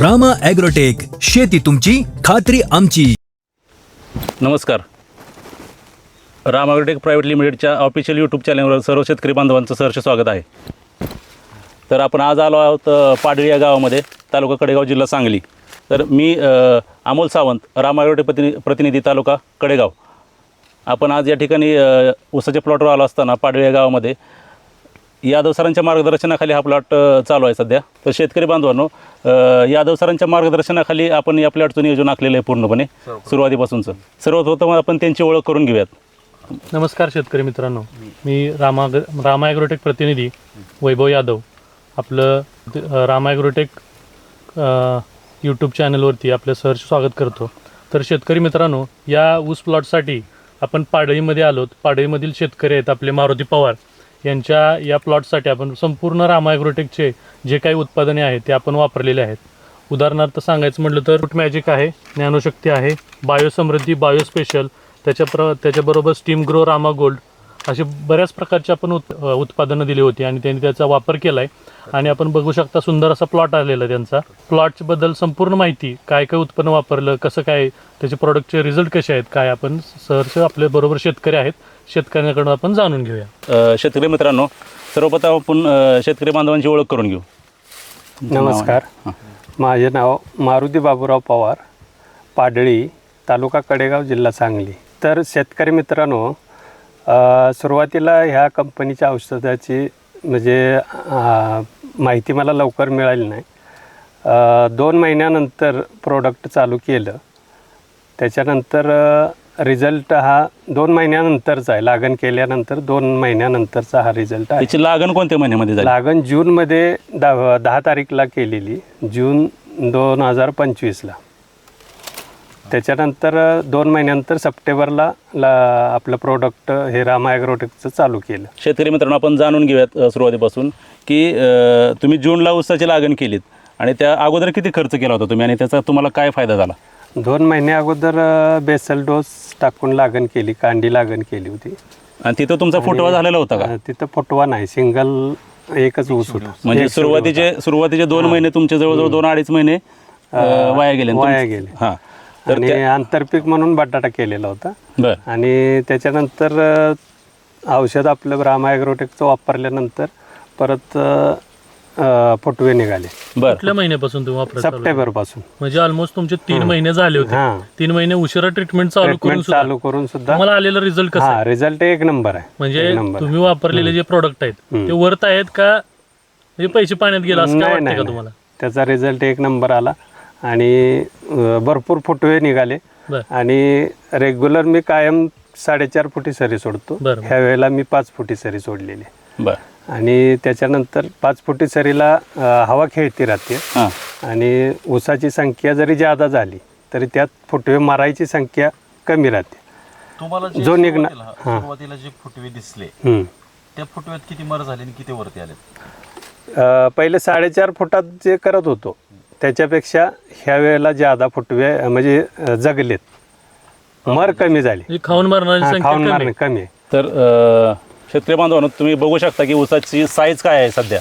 Rama agrotech, शेती तुमची, खात्री आमची. नमस्कार. रामा ॲग्रोटेक प्रायव्हेट लिमिटेडच्या ऑफिशियल यूट्यूब चॅनलवर सर्व शेतकरी बांधवांचं सहर्ष स्वागत आहे. तर आपण आज आलो आहोत पाडळी या गावामध्ये, तालुका कडेगाव, जिल्हा सांगली. तर मी अमोल सावंत, रामा ॲग्रोटेक प्रतिनिधी, तालुका कडेगाव. आपण आज या ठिकाणी ऊसाच्या प्लॉटवर आलो असताना पाडळी या गावामध्ये यादव सरांच्या मार्गदर्शनाखाली हा प्लॉट चालू आहे सध्या. तर शेतकरी बांधवांनो, यादव सरांच्या मार्गदर्शनाखाली आपण या प्लॉटचं नियोजन आखलेलं आहे पूर्णपणे सुरुवातीपासूनचं. सर्वप्रथम आपण त्यांची ओळख करून घेऊयात. नमस्कार शेतकरी मित्रांनो, मी रामा ॲग्रोटेक प्रतिनिधी वैभव यादव. आपलं रामा ॲग्रोटेक यूट्यूब चॅनलवरती आपलं सहर्ष स्वागत करतो. तर शेतकरी मित्रांनो, या ऊस प्लॉटसाठी आपण पाडळीमध्ये आलोत. पाडळीमधील शेतकरी आहेत आपले मारुती पवार यांच्या या प्लॉटसाठी आपण संपूर्ण रामा ॲग्रोटेकचे जे काही उत्पादने आहेत ते आपण वापरलेले आहेत. उदाहरणार्थ सांगायचं म्हटलं तर रूट मॅजिक आहे, ज्ञानशक्ती आहे, बायोसमृद्धी, बायो स्पेशल, त्याच्याबरोबर स्टीम ग्रो, रामा गोल्ड, असे बऱ्याच प्रकारचे आपण उत्पादनं दिली होती आणि त्यांनी त्याचा वापर केला आहे. आणि आपण बघू शकता सुंदर असा प्लॉट आलेला त्यांचा. प्लॉटबद्दल संपूर्ण माहिती, काय काय उत्पन्न वापरलं, कसं काय, त्याचे प्रोडक्टचे रिझल्ट कसे आहेत, काय आपण सहर्ष आपल्या बरोबर शेतकरी आहेत, शेतकऱ्यांकडून आपण जाणून घेऊया. शेतकरी मित्रांनो, सर्वप्रथम आपण शेतकरी बांधवांची ओळख करून घेऊ. नमस्कार, माझे नाव मारुती बाबूराव पवार, पाडळी, तालुका कडेगाव, जिल्हा सांगली. तर शेतकरी मित्रांनो, सुरुवातीला ह्या कंपनीच्या औषधाची म्हणजे माहिती मला लवकर मिळाली नाही. 2 महिन्यानंतर प्रोडक्ट चालू केलं. त्याच्यानंतर रिझल्ट हा 2 महिन्यानंतरचा आहे. लागण केल्यानंतर 2 महिन्यानंतरचा हा रिझल्ट आहे. त्याची लागण कोणत्या महिन्यामध्ये झाली? लागण जूनमध्ये 10 तारीखला केलेली, जून 2025ला. त्याच्यानंतर 2 महिन्यानंतर सप्टेंबरला आपलं प्रोडक्ट हे रामा ॲग्रोटेकचं चालू केलं. शेतकरी मित्रांनो, आपण जाणून घेऊयात सुरुवातीपासून की तुम्ही जूनला ऊसाची लागण केलीत आणि त्या अगोदर किती खर्च केला होता तुम्ही आणि त्याचा तुम्हाला काय फायदा झाला? 2 महिन्या अगोदर बेसल डोस टाकून लागण केली, कांडी लागण केली होती. आणि तिथं तुमचा फुटवा झालेला होता का? तिथं फुटवा नाही, सिंगल एकच ऊस होता. म्हणजे सुरुवातीचे 2 महिने तुमचे जवळजवळ 2-2.5 महिने वाया गेले. हां. आणि आंतरपीक म्हणून बटाटा केलेला होता. बरं. आणि त्याच्यानंतर औषध आपलं रामा ॲग्रोटेकचं वापरल्यानंतर परत फुटवे निघाले. बरं. कुठल्या महिन्यापासून तुम्ही वापरत? सप्टेंबरपासून. म्हणजे ऑलमोस्ट तुमचे 3 महिने झाले होते. 3 महिने उशिरा ट्रीटमेंट चालू करून सुद्धा मला आलेला रिझल्ट कसा आहे? रिझल्ट एक नंबर आहे. म्हणजे तुम्ही वापरलेले जे प्रोडक्ट आहेत ते वर्थ आहेत का, म्हणजे पैसे पाण्यात गेला असं काय वाटतं का तुम्हाला? त्याचा रिझल्ट एक नंबर आला आणि भरपूर फुटवे निघाले. आणि रेग्युलर मी कायम 4.5 फुटी सरी सोडतो. ह्या वेळेला मी 5 फुटी सरी सोडलेली. आणि त्याच्यानंतर 5 फुटी सरीला हवा खेळती राहते आणि ऊसाची संख्या जरी जादा झाली तरी त्यात फुटवे मारायची संख्या कमी राहते. तुम्हाला जो निघणार सुरुवातीला जे फुटवे दिसले त्या फुटव्यात किती मर झाले आणि किती वरती आले? पहिले 4.5 फुटात जे करत होतो त्याच्यापेक्षा ह्या वेळेला जादा फुटवे म्हणजे जगलेत, मर कमी झाली, खाऊन मारणारी कमी आहे. तर शेतकरी बांधवांनो, तुम्ही बघू शकता की ऊसाची साईज काय आहे सध्या.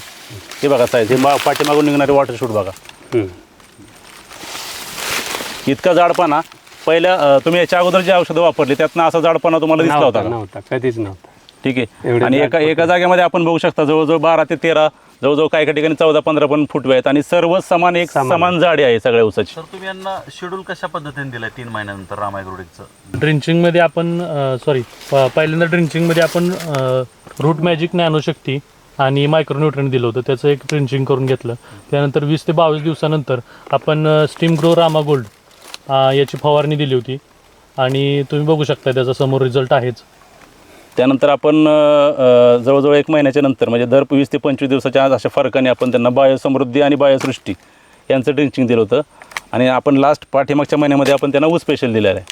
हे बघा साईज, हे पाठीमागून निघणारे वॉटर शूट बघा. इतका जाडपणा पहिल्या तुम्ही याच्या अगोदर जे औषधं वापरली त्यातनं असा जाडपणा तुम्हाला दिसला होता? नव्हता, कधीच नव्हता. ठीक आहे. आणि एका जागेमध्ये आपण बघू शकता जवळजवळ 12 ते 13, जवळजवळ काही ठिकाणी 14-15 पण फुटवे आहेत आणि सर्व समान जाडी आहे सगळ्या ऊसाची. तर तुम्ही यांना शेड्यूल कशा पद्धतीने दिलाय 3 महिन्यानंतर रामा ॲग्रोटेकचं? ड्रिंचिंगमध्ये आपण पहिल्यांदा ड्रिंचिंगमध्ये आपण रूट मॅजिक, ज्ञानशक्ती आणि मायक्रोन्यूट्रन दिलं होतं. त्याचं एक ड्रिंचिंग करून घेतलं. त्यानंतर 20 ते 22 दिवसानंतर आपण स्टीम ग्रो, रामा गोल्ड याची फवारणी दिली होती आणि तुम्ही बघू शकता त्याचा समोर रिझल्ट आहेच. त्यानंतर आपण जवळजवळ 1 महिन्याच्या नंतर म्हणजे दर 20 ते 25 दिवसाच्या अशा फरकाने आपण त्यांना बायोसमृद्धी आणि बायोसृष्टी यांचं ड्रिंचिंग दिलं होतं. आणि आपण लास्ट पाठीमागच्या महिन्यामध्ये आपण त्यांना ऊस स्पेशल दिलेलं आहे.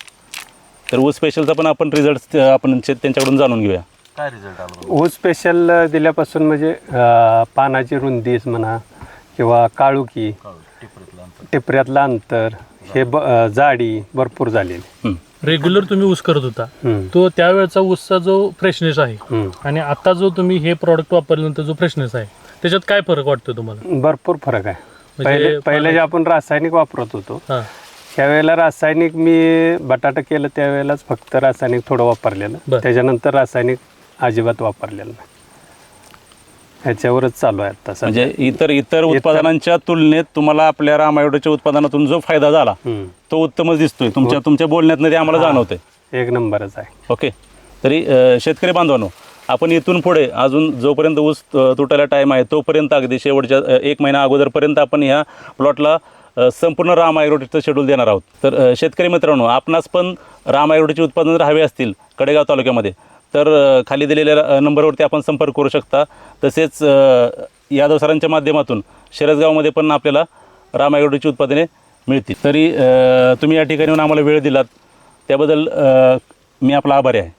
तर ऊस स्पेशलचा पण आपण रिझल्ट आपण त्यांच्याकडून जाणून घेऊया. काय रिझल्ट आला? ऊस स्पेशल दिल्यापासून म्हणजे पानाची रुंदी म्हणा किंवा काळुकी, टिपऱ्यातलं अंतर, हे जाडी भरपूर झालेली. रेग्युलर तुम्ही ऊस करत होता तो त्यावेळेचा ऊसचा जो फ्रेशनेस आहे आणि आता जो तुम्ही हे प्रॉडक्ट वापरल्यानंतर जो फ्रेशनेस आहे त्याच्यात काय फरक वाटतो तुम्हाला? भरपूर फरक आहे. पहिले जे आपण रासायनिक वापरत होतो हां त्यावेळेला रासायनिक मी बटाटा केलं त्यावेळेलाच फक्त रासायनिक थोडं वापरलेलं, बरं. त्याच्यानंतर रासायनिक अजिबात वापरलेलं नाही. ह्याच्यावरच चालू आहे आता सध्या. म्हणजे इतर उत्पादनांच्या तुलनेत तुम्हाला आपल्या रामायणाच्या उत्पादनातून जो फायदा झाला तो उत्तमच दिसतोय. तुमच्या बोलण्यातनं ते आम्हाला जाणवतंय. एक नंबरच आहे. ओके. तरी शेतकरी बांधवांनो, आपण इथून पुढे अजून जोपर्यंत ऊस तुटायला टाईम आहे तोपर्यंत अगदी शेवटच्या 1 महिना अगोदरपर्यंत आपण ह्या प्लॉटला संपूर्ण राम ॲग्रोटेकचं शेड्यूल देणार आहोत. तर शेतकरी मित्रांनो, आपणास पण राम ॲग्रोटेकचे उत्पादन जर हवे असतील कडेगाव तालुक्यामध्ये तर खाली दिलेल्या नंबरवरती आपण संपर्क करू शकता. तसेच यादव सरांच्या माध्यमातून शिरसगावमध्ये पण आपल्याला राम ॲग्रोटेकची उत्पादने मिळतील. तरी तुम्ही या ठिकाणी येऊन आम्हाला वेळ दिलात त्याबद्दल मी आपला आभारी आहे.